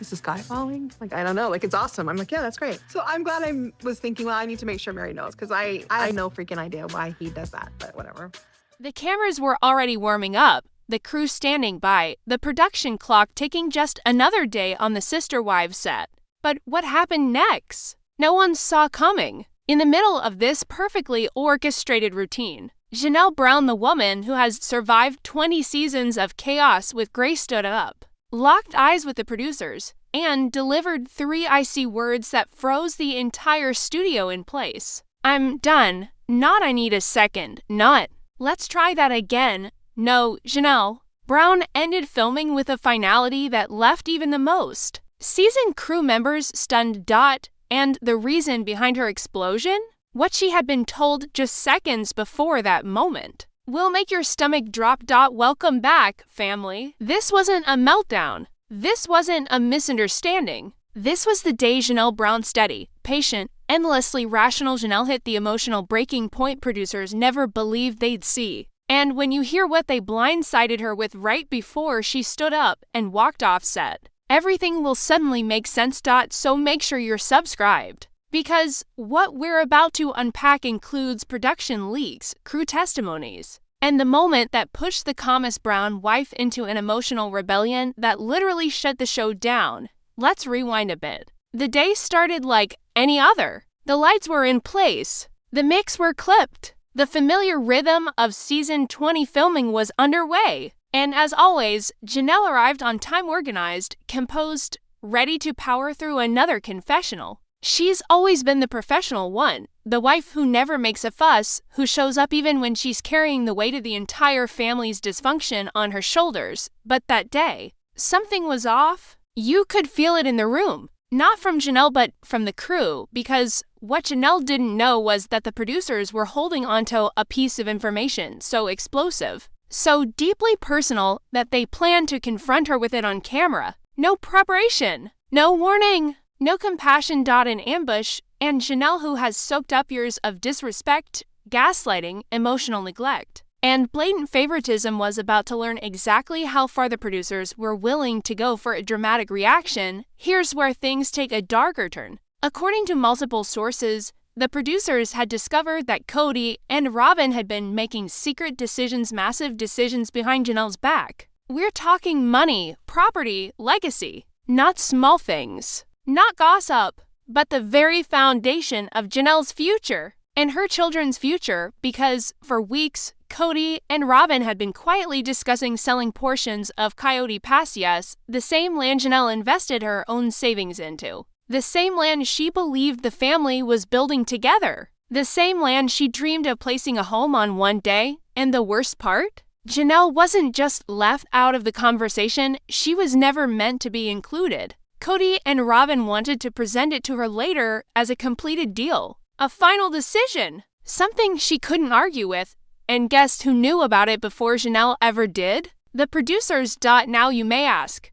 is the sky falling? Like, I don't know. Like, it's awesome. I'm like, yeah, that's great. So I'm glad I was thinking, well, I need to make sure Mary knows because I had no freaking idea why he does that, but whatever. The cameras were already warming up, the crew standing by, the production clock ticking just another day on the Sister Wives set. But what happened next? No one saw coming. In the middle of this perfectly orchestrated routine, Janelle Brown, the woman who has survived 20 seasons of chaos with Grace, stood up, locked eyes with the producers, and delivered 3 icy words that froze the entire studio in place. I'm done. Not I need a second. Not. Let's try that again. No, Janelle. Brown ended filming with a finality that left even the most seasoned crew members stunned. And the reason behind her explosion? What she had been told just seconds before that moment will make your stomach drop. Welcome back, family. This wasn't a meltdown. This wasn't a misunderstanding. This was the day Janelle Brown, steady, patient, endlessly rational Janelle, hit the emotional breaking point producers never believed they'd see. And when you hear what they blindsided her with right before she stood up and walked off set, everything will suddenly make sense. So make sure you're subscribed. Because what we're about to unpack includes production leaks, crew testimonies, and the moment that pushed the Kody Brown wife into an emotional rebellion that literally shut the show down. Let's rewind a bit. The day started like any other. The lights were in place. The mics were clipped. The familiar rhythm of season 20 filming was underway. And as always, Janelle arrived on time, organized, composed, ready to power through another confessional. She's always been the professional one, the wife who never makes a fuss, who shows up even when she's carrying the weight of the entire family's dysfunction on her shoulders. But that day, something was off. You could feel it in the room. Not from Janelle, but from the crew, because what Janelle didn't know was that the producers were holding onto a piece of information so explosive, so deeply personal that they planned to confront her with it on camera. No preparation, no warning. No compassion. In ambush, and Janelle, who has soaked up years of disrespect, gaslighting, emotional neglect, and blatant favoritism, was about to learn exactly how far the producers were willing to go for a dramatic reaction. Here's where things take a darker turn. According to multiple sources, the producers had discovered that Kody and Robyn had been making secret decisions, massive decisions behind Janelle's back. We're talking money, property, legacy, not small things. Not gossip, but the very foundation of Janelle's future and her children's future, because for weeks, Kody and Robyn had been quietly discussing selling portions of Kody Passias, the same land Janelle invested her own savings into, the same land she believed the family was building together, the same land she dreamed of placing a home on one day. And the worst part? Janelle wasn't just left out of the conversation, she was never meant to be included. Kody and Robyn wanted to present it to her later as a completed deal, a final decision, something she couldn't argue with. And guess who knew about it before Janelle ever did? The producers. Now you may ask,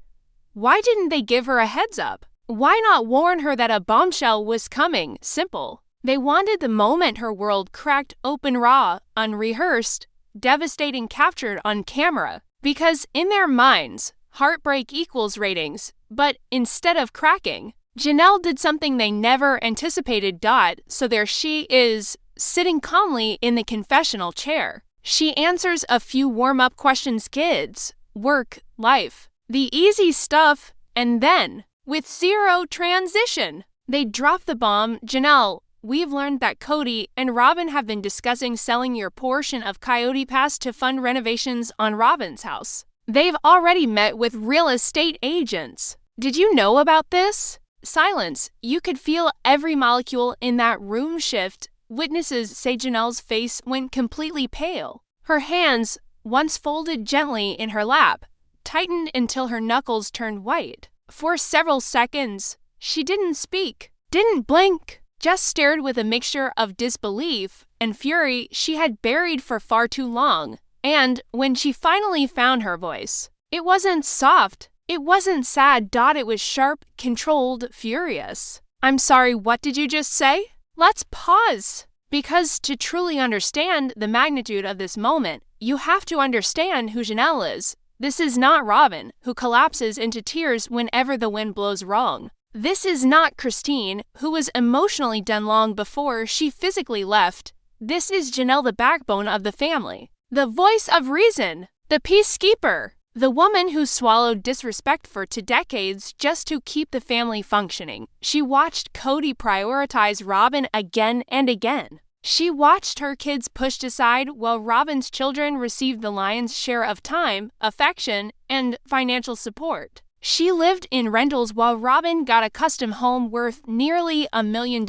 why didn't they give her a heads up? Why not warn her that a bombshell was coming? Simple. They wanted the moment her world cracked open, raw, unrehearsed, devastating, captured on camera. Because in their minds, heartbreak equals ratings. But instead of cracking, Janelle did something they never anticipated. So there she is, sitting calmly in the confessional chair. She answers a few warm-up questions: kids, work, life, the easy stuff, and then, with zero transition, they drop the bomb. Janelle, we've learned that Kody and Robyn have been discussing selling your portion of Kody Pass to fund renovations on Robyn's house. They've already met with real estate agents. Did you know about this? Silence. You could feel every molecule in that room shift. Witnesses say Janelle's face went completely pale. Her hands, once folded gently in her lap, tightened until her knuckles turned white. For several seconds, she didn't speak, didn't blink, just stared with a mixture of disbelief and fury she had buried for far too long. And when she finally found her voice, it wasn't soft, it wasn't sad. It was sharp, controlled, furious. I'm sorry, what did you just say? Let's pause. Because to truly understand the magnitude of this moment, you have to understand who Janelle is. This is not Robyn, who collapses into tears whenever the wind blows wrong. This is not Christine, who was emotionally done long before she physically left. This is Janelle, the backbone of the family, the voice of reason, the peacekeeper, the woman who swallowed disrespect for 2 decades just to keep the family functioning. She watched Kody prioritize Robyn again and again. She watched her kids pushed aside while Robyn's children received the lion's share of time, affection, and financial support. She lived in rentals while Robyn got a custom home worth nearly $1 million.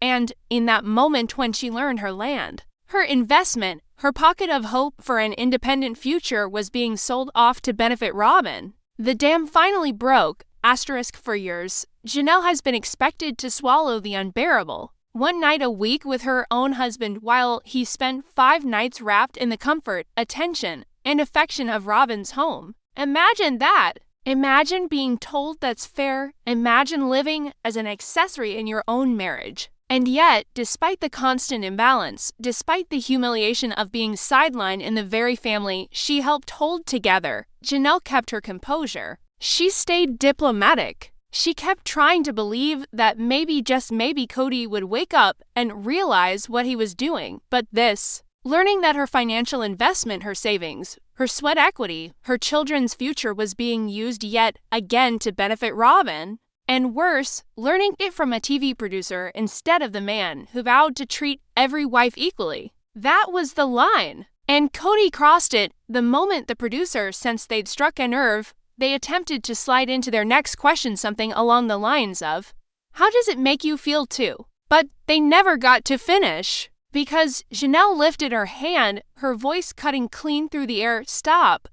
And in that moment when she learned her land, her investment, her pocket of hope for an independent future was being sold off to benefit Robyn. The dam finally broke. For years, Janelle has been expected to swallow the unbearable. 1 night a week with her own husband while he spent 5 nights wrapped in the comfort, attention, and affection of Robyn's home. Imagine that! Imagine being told that's fair. Imagine living as an accessory in your own marriage. And yet, despite the constant imbalance, despite the humiliation of being sidelined in the very family she helped hold together, Janelle kept her composure. She stayed diplomatic. She kept trying to believe that maybe, just maybe, Kody would wake up and realize what he was doing. But this, learning that her financial investment, her savings, her sweat equity, her children's future was being used yet again to benefit Robyn. And worse, learning it from a TV producer instead of the man who vowed to treat every wife equally. That was the line. And Kody crossed it the moment the producer sensed they'd struck a nerve. They attempted to slide into their next question something along the lines of, "How does it make you feel too?" But they never got to finish. Because Janelle lifted her hand, her voice cutting clean through the air. Stop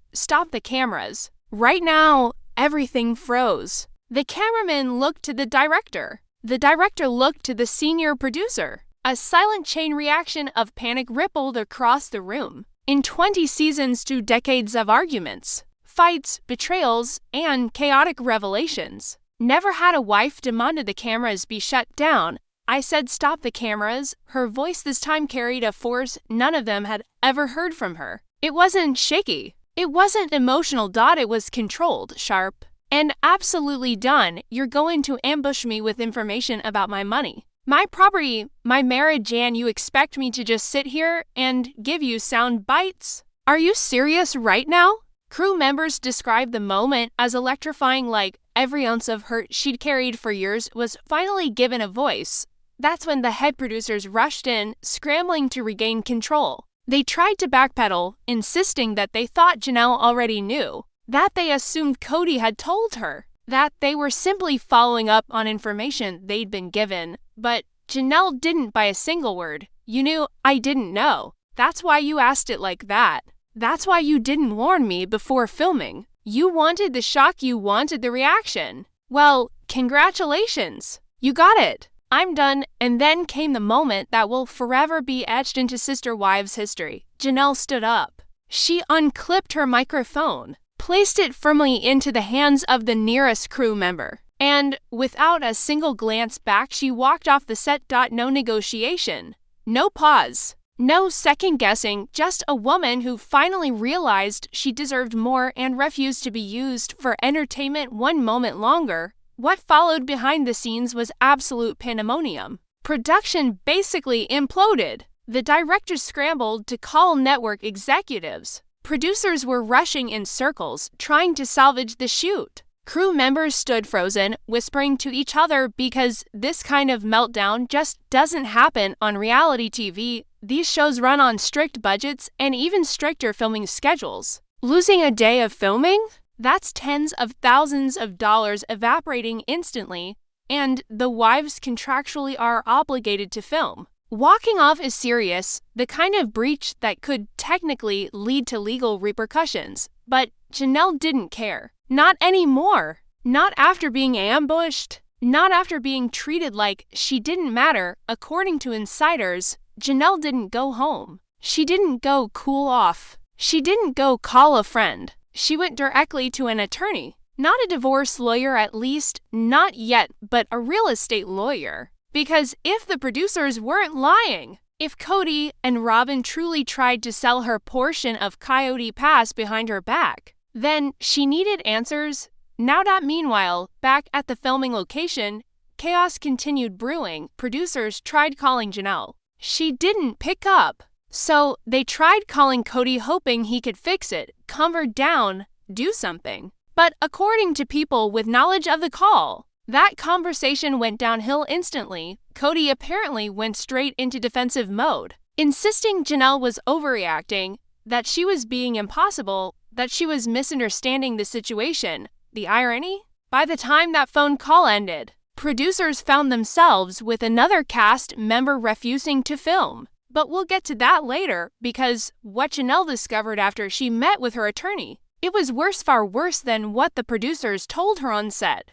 the cameras. Right now, everything froze. The cameraman looked to the director. The director looked to the senior producer. A silent chain reaction of panic rippled across the room. In 20 seasons, 2 decades of arguments, fights, betrayals, and chaotic revelations, never had a wife demanded the cameras be shut down. I said stop the cameras. Her voice this time carried a force none of them had ever heard from her. It wasn't shaky. It wasn't emotional. It was controlled, sharp, and absolutely done. You're going to ambush me with information about my money, my property, my marriage, and you expect me to just sit here and give you sound bites? Are you serious right now? Crew members described the moment as electrifying, like every ounce of hurt she'd carried for years was finally given a voice. That's when the head producers rushed in, scrambling to regain control. They tried to backpedal, insisting that they thought Janelle already knew, that they assumed Kody had told her, that they were simply following up on information they'd been given. But Janelle didn't by a single word. You knew I didn't know. That's why you asked it like that. That's why you didn't warn me before filming. You wanted the shock, you wanted the reaction. Well, congratulations. You got it. I'm done. And then came the moment that will forever be etched into Sister Wives history. Janelle stood up. She unclipped her microphone, placed it firmly into the hands of the nearest crew member, and without a single glance back, she walked off the set. No negotiation, no pause, no second guessing, just a woman who finally realized she deserved more and refused to be used for entertainment one moment longer. What followed behind the scenes was absolute pandemonium. Production basically imploded. The directors scrambled to call network executives. Producers were rushing in circles, trying to salvage the shoot. Crew members stood frozen, whispering to each other because this kind of meltdown just doesn't happen on reality TV. These shows run on strict budgets and even stricter filming schedules. Losing a day of filming? That's tens of thousands of dollars evaporating instantly, and the wives contractually are obligated to film. Walking off is serious, the kind of breach that could technically lead to legal repercussions. But Janelle didn't care. Not anymore. Not after being ambushed. Not after being treated like she didn't matter. According to insiders, Janelle didn't go home. She didn't go cool off. She didn't go call a friend. She went directly to an attorney. Not a divorce lawyer, at least not yet, but a real estate lawyer. Because if the producers weren't lying, if Kody and Robyn truly tried to sell her portion of Coyote Pass behind her back, Then she needed answers. Meanwhile, back at the filming location, chaos continued brewing. Producers tried calling Janelle. She didn't pick up. So they tried calling Kody, hoping he could fix it, calm her down, do something. But according to people with knowledge of the call, that conversation went downhill instantly. Kody apparently went straight into defensive mode, insisting Janelle was overreacting, that she was being impossible, that she was misunderstanding the situation. The irony? By the time that phone call ended, producers found themselves with another cast member refusing to film. But we'll get to that later, because what Janelle discovered after she met with her attorney, it was worse, far worse than what the producers told her on set.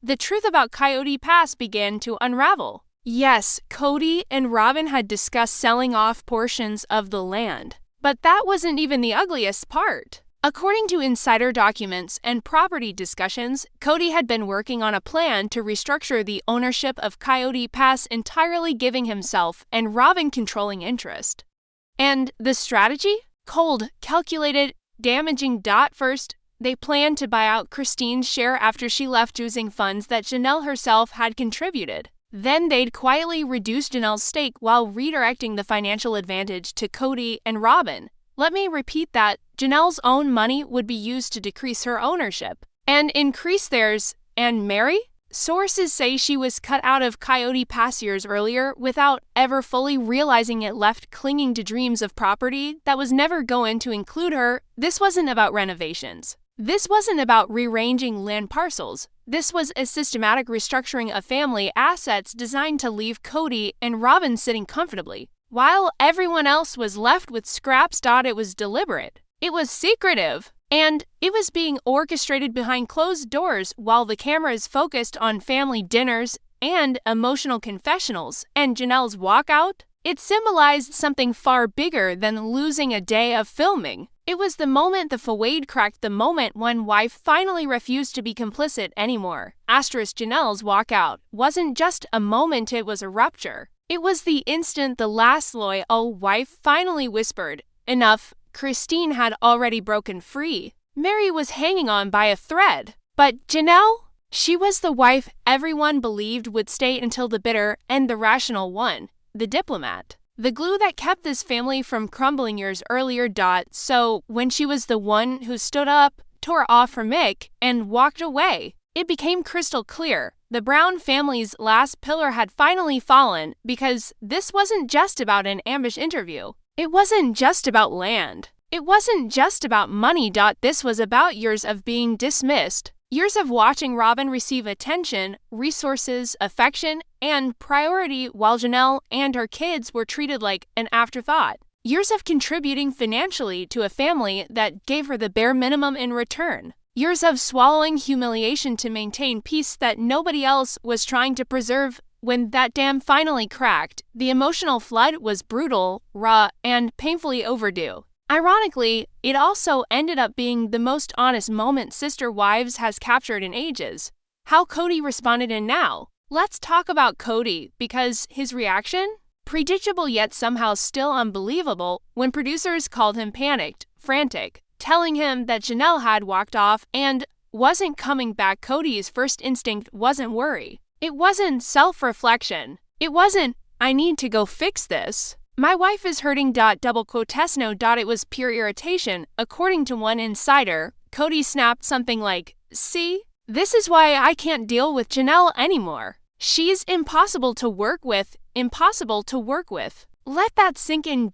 The truth about Kody Pass began to unravel. Yes, Kody and Robyn had discussed selling off portions of the land, but that wasn't even the ugliest part. According to insider documents and property discussions, Kody had been working on a plan to restructure the ownership of Kody Pass, entirely giving himself and Robyn controlling interest. And the strategy? Cold, calculated, damaging. First, they planned to buy out Christine's share after she left using funds that Janelle herself had contributed. Then they'd quietly reduce Janelle's stake while redirecting the financial advantage to Kody and Robyn. Let me repeat that. Janelle's own money would be used to decrease her ownership and increase theirs. And Mary? Sources say she was cut out of Kody Pass years earlier without ever fully realizing it, left clinging to dreams of property that was never going to include her. This wasn't about renovations. This wasn't about rearranging land parcels. This was a systematic restructuring of family assets designed to leave Kody and Robyn sitting comfortably, while everyone else was left with scraps. It was deliberate. It was secretive. And it was being orchestrated behind closed doors while the cameras focused on family dinners and emotional confessionals. And Janelle's walkout? It symbolized something far bigger than losing a day of filming. It was the moment the facade cracked, the moment one wife finally refused to be complicit anymore. Janelle's walkout wasn't just a moment, it was a rupture. It was the instant the last loyal wife finally whispered, "Enough." Christine had already broken free. Mary was hanging on by a thread. But Janelle? She was the wife everyone believed would stay until the bitter and the rational one, the diplomat. The glue that kept this family from crumbling years earlier. So when she was the one who stood up, tore off her mic, and walked away, it became crystal clear. The Brown family's last pillar had finally fallen, because this wasn't just about an ambush interview. It wasn't just about land. It wasn't just about money. This was about years of being dismissed. Years of watching Robyn receive attention, resources, affection, and priority while Janelle and her kids were treated like an afterthought. Years of contributing financially to a family that gave her the bare minimum in return. Years of swallowing humiliation to maintain peace that nobody else was trying to preserve. When that dam finally cracked, the emotional flood was brutal, raw, and painfully overdue. Ironically, it also ended up being the most honest moment Sister Wives has captured in ages. How Kody responded. And now, let's talk about Kody, because his reaction? Predictable yet somehow still unbelievable when producers called him panicked, frantic, telling him that Janelle had walked off and wasn't coming back. Kody's first instinct wasn't worry. It wasn't self-reflection. It wasn't, "I need to go fix this. My wife is hurting." Double quotes. No. It was pure irritation. According to one insider, Kody snapped something like, "See? This is why I can't deal with Janelle anymore. She's impossible to work with. Impossible to work with." Let that sink in.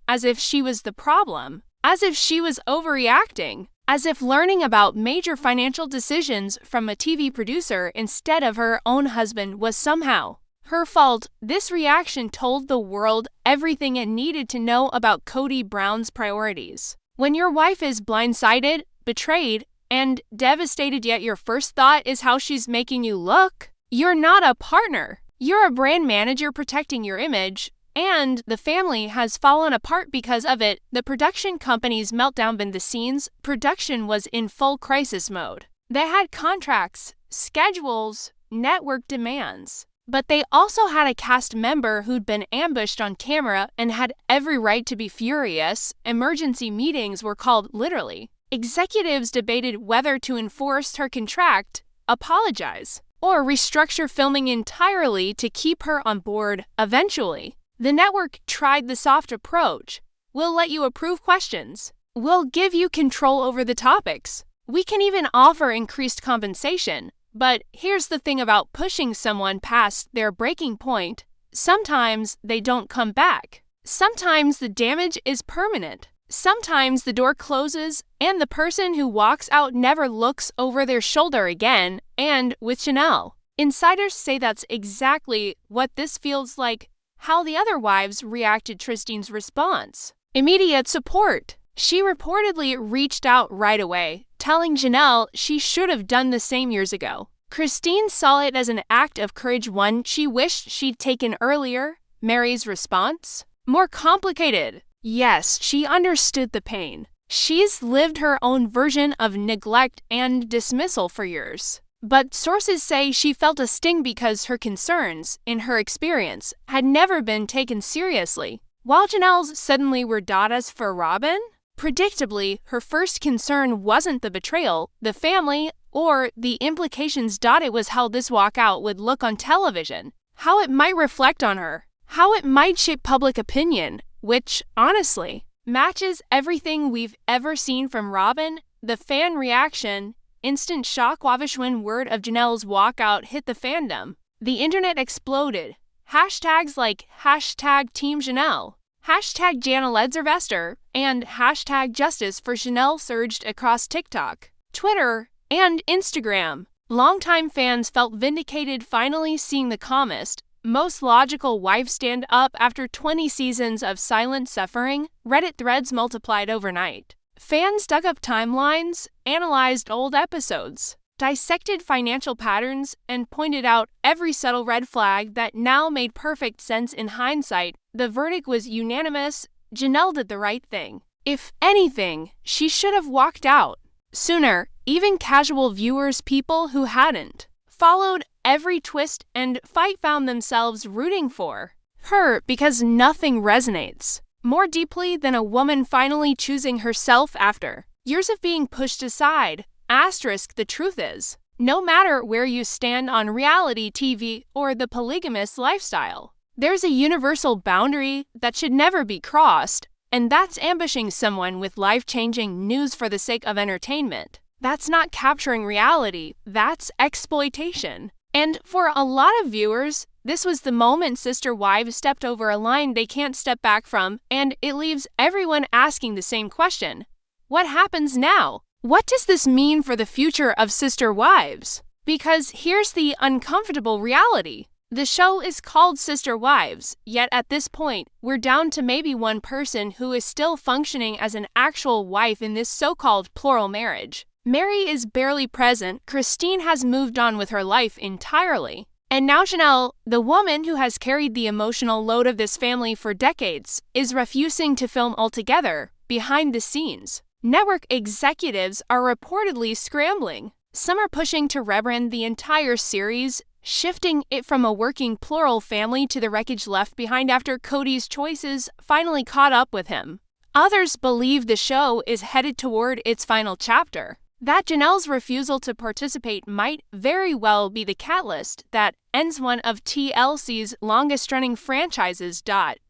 As if she was the problem. As if she was overreacting. As if learning about major financial decisions from a TV producer instead of her own husband was somehow her fault. This reaction told the world everything it needed to know about Kody Brown's priorities. When your wife is blindsided, betrayed, and devastated, yet your first thought is how she's making you look, you're not a partner. You're a brand manager protecting your image. And the family has fallen apart because of it. The production company's meltdown. Behind the scenes, production was in full crisis mode. They had contracts, schedules, network demands. But they also had a cast member who'd been ambushed on camera and had every right to be furious. Emergency meetings were called literally. executives debated whether to enforce her contract, apologize, or restructure filming entirely to keep her on board eventually. The network tried the soft approach. We'll let you approve questions. We'll give you control over the topics. We can even offer increased compensation. But here's the thing about pushing someone past their breaking point. Sometimes they don't come back. Sometimes the damage is permanent. Sometimes the door closes and the person who walks out never looks over their shoulder again. And with Janelle, insiders say that's exactly what this feels like. How the other wives reacted to Tristine's response. Immediate support. She reportedly reached out right away, telling Janelle she should have done the same years ago. Christine saw it as an act of courage, one she wished she'd taken earlier. Mary's response? More complicated. Yes, she understood the pain. She's lived her own version of neglect and dismissal for years. But sources say she felt a sting because her concerns, in her experience, had never been taken seriously. While Janelle's suddenly were dadas for Robyn, predictably, her first concern wasn't the betrayal, the family, or the implications. It was how this walkout would look on television, how it might reflect on her, how it might shape public opinion, which, honestly, matches everything we've ever seen from Robyn. The fan reaction, instant shock when word of Janelle's walkout hit the fandom. The internet exploded. Hashtags like #TeamJanelle, #JanelleDsylvester, and #JusticeForJanelle surged across TikTok, Twitter, and Instagram. Longtime fans felt vindicated finally seeing the calmest, most logical wife stand up after 20 seasons of silent suffering. Reddit threads multiplied overnight. Fans dug up timelines, analyzed old episodes, dissected financial patterns, and pointed out every subtle red flag that now made perfect sense in hindsight. The verdict was unanimous. Janelle did the right thing. If anything, she should have walked out sooner. Even casual viewers, people who hadn't followed every twist and fight, found themselves rooting for her because nothing resonates more deeply than a woman finally choosing herself after years of being pushed aside. The truth is, no matter where you stand on reality TV or the polygamous lifestyle, there's a universal boundary that should never be crossed, and that's ambushing someone with life-changing news for the sake of entertainment. That's not capturing reality, that's exploitation. And for a lot of viewers, this was the moment sister wives stepped over a line they can't step back from, and it leaves everyone asking the same question. What happens now? What does this mean for the future of sister wives? Because here's the uncomfortable reality. The show is called Sister Wives, yet at this point, we're down to maybe one person who is still functioning as an actual wife in this so-called plural marriage. Mary is barely present. Christine has moved on with her life entirely. And now Janelle, the woman who has carried the emotional load of this family for decades, is refusing to film altogether, behind the scenes. Network executives are reportedly scrambling. Some are pushing to rebrand the entire series, shifting it from a working plural family to the wreckage left behind after Kody's choices finally caught up with him. Others believe the show is headed toward its final chapter. That Janelle's refusal to participate might very well be the catalyst that ends one of TLC's longest-running franchises.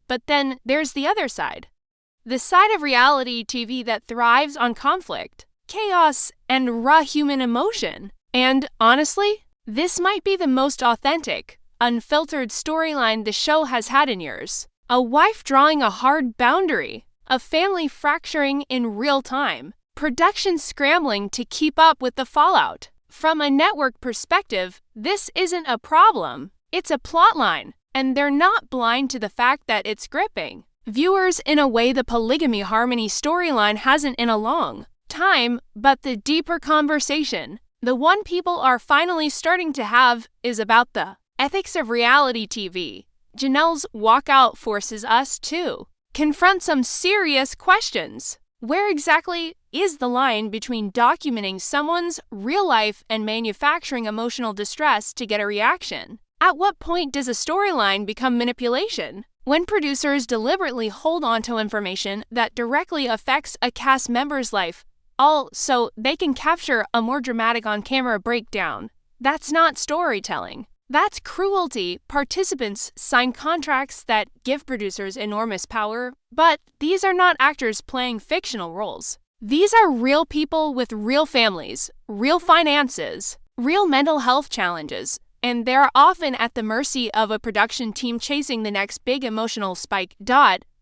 But then there's the other side. The side of reality TV that thrives on conflict, chaos, and raw human emotion. And honestly, this might be the most authentic, unfiltered storyline the show has had in years. A wife drawing a hard boundary, a family fracturing in real time, production scrambling to keep up with the fallout. From a network perspective, this isn't a problem, it's a plotline, and they're not blind to the fact that it's gripping viewers in a way the polygamy harmony storyline hasn't in a long time. But the deeper conversation, the one people are finally starting to have, is about the ethics of reality TV. Janelle's walkout forces us to confront some serious questions. Where exactly is the line between documenting someone's real life and manufacturing emotional distress to get a reaction? At what point does a storyline become manipulation? When producers deliberately hold on to information that directly affects a cast member's life, all so they can capture a more dramatic on-camera breakdown. That's not storytelling. That's cruelty. Participants sign contracts that give producers enormous power, but these are not actors playing fictional roles. These are real people with real families, real finances, real mental health challenges, and they're often at the mercy of a production team chasing the next big emotional spike.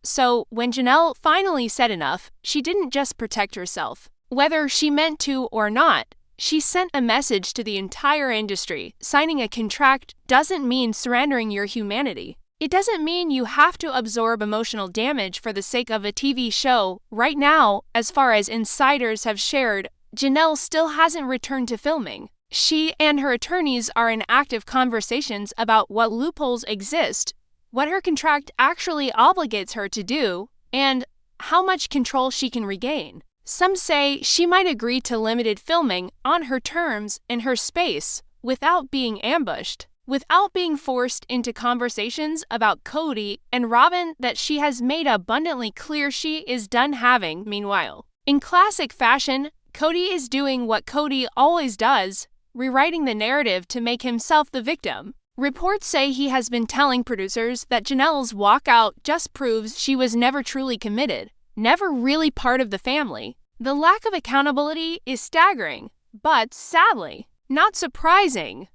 So when Janelle finally said enough, she didn't just protect herself. Whether she meant to or not, she sent a message to the entire industry. Signing a contract doesn't mean surrendering your humanity. It doesn't mean you have to absorb emotional damage for the sake of a TV show. Right now, as far as insiders have shared, Janelle still hasn't returned to filming. She and her attorneys are in active conversations about what loopholes exist, what her contract actually obligates her to do, and how much control she can regain. Some say she might agree to limited filming on her terms in her space without being ambushed, without being forced into conversations about Kody and Robyn that she has made abundantly clear she is done having. Meanwhile, in classic fashion, Kody is doing what Kody always does, rewriting the narrative to make himself the victim. Reports say he has been telling producers that Janelle's walkout just proves she was never truly committed, never really part of the family. The lack of accountability is staggering, but sadly, not surprising.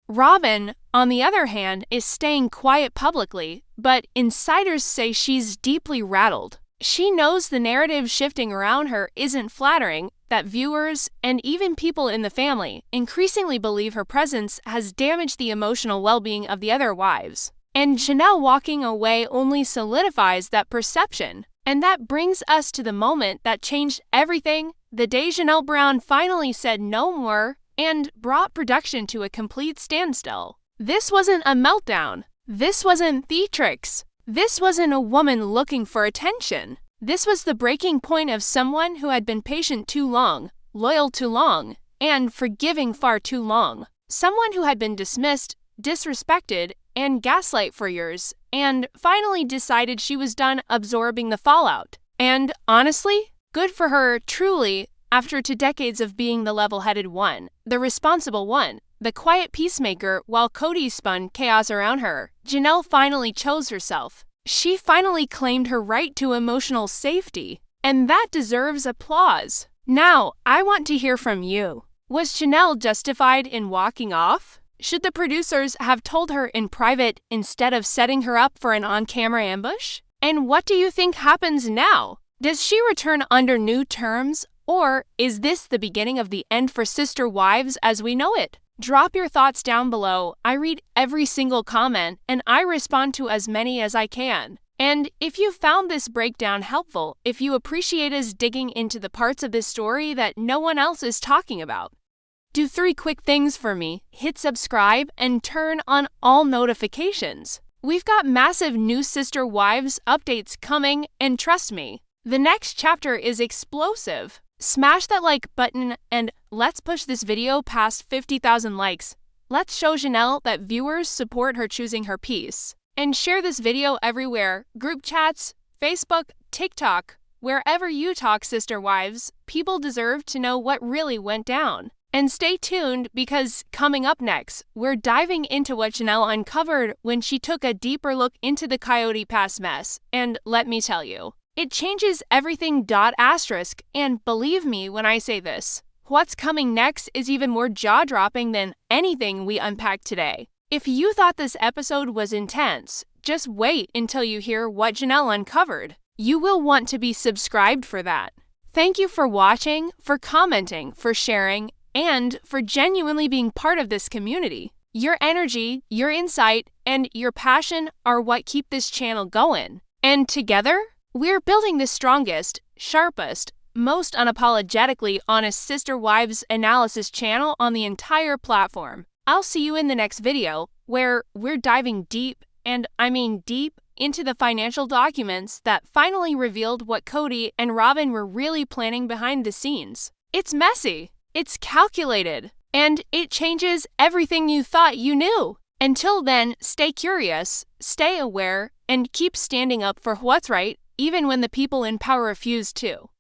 Robyn, on the other hand, is staying quiet publicly, but insiders say she's deeply rattled. She knows the narrative shifting around her isn't flattering, that viewers and even people in the family increasingly believe her presence has damaged the emotional well-being of the other wives. And Janelle walking away only solidifies that perception. And that brings us to the moment that changed everything, the day Janelle Brown finally said no more and brought production to a complete standstill. This wasn't a meltdown. This wasn't theatrics. This wasn't a woman looking for attention. This was the breaking point of someone who had been patient too long, loyal too long, and forgiving far too long. Someone who had been dismissed, disrespected, and gaslight for years, and finally decided she was done absorbing the fallout. And honestly, good for her, truly, after 2 decades of being the level-headed one, the responsible one, the quiet peacemaker while Kody spun chaos around her. Janelle finally chose herself. She finally claimed her right to emotional safety, and that deserves applause. Now, I want to hear from you. Was Janelle justified in walking off? Should the producers have told her in private instead of setting her up for an on-camera ambush? And what do you think happens now? Does she return under new terms, or is this the beginning of the end for sister wives as we know it? Drop your thoughts down below. I read every single comment, and I respond to as many as I can. And if you found this breakdown helpful, if you appreciate us digging into the parts of this story that no one else is talking about, do 3 quick things for me. Hit subscribe and turn on all notifications. We've got massive new Sister Wives updates coming, and trust me, the next chapter is explosive. Smash that like button and let's push this video past 50,000 likes. Let's show Janelle that viewers support her choosing her peace. And share this video everywhere, group chats, Facebook, TikTok, wherever you talk, Sister Wives. People deserve to know what really went down. And stay tuned because coming up next, we're diving into what Janelle uncovered when she took a deeper look into the Coyote Pass mess. And let me tell you, it changes everything. Asterisk, and believe me when I say this, what's coming next is even more jaw-dropping than anything we unpacked today. If you thought this episode was intense, just wait until you hear what Janelle uncovered. You will want to be subscribed for that. Thank you for watching, for commenting, for sharing, and for genuinely being part of this community. Your energy, your insight, and your passion are what keep this channel going. And together, we're building the strongest, sharpest, most unapologetically honest Sister Wives analysis channel on the entire platform. I'll see you in the next video, where we're diving deep, and I mean deep, into the financial documents that finally revealed what Kody and Robyn were really planning behind the scenes. It's messy, it's calculated, and it changes everything you thought you knew. Until then, stay curious, stay aware, and keep standing up for what's right, even when the people in power refuse to.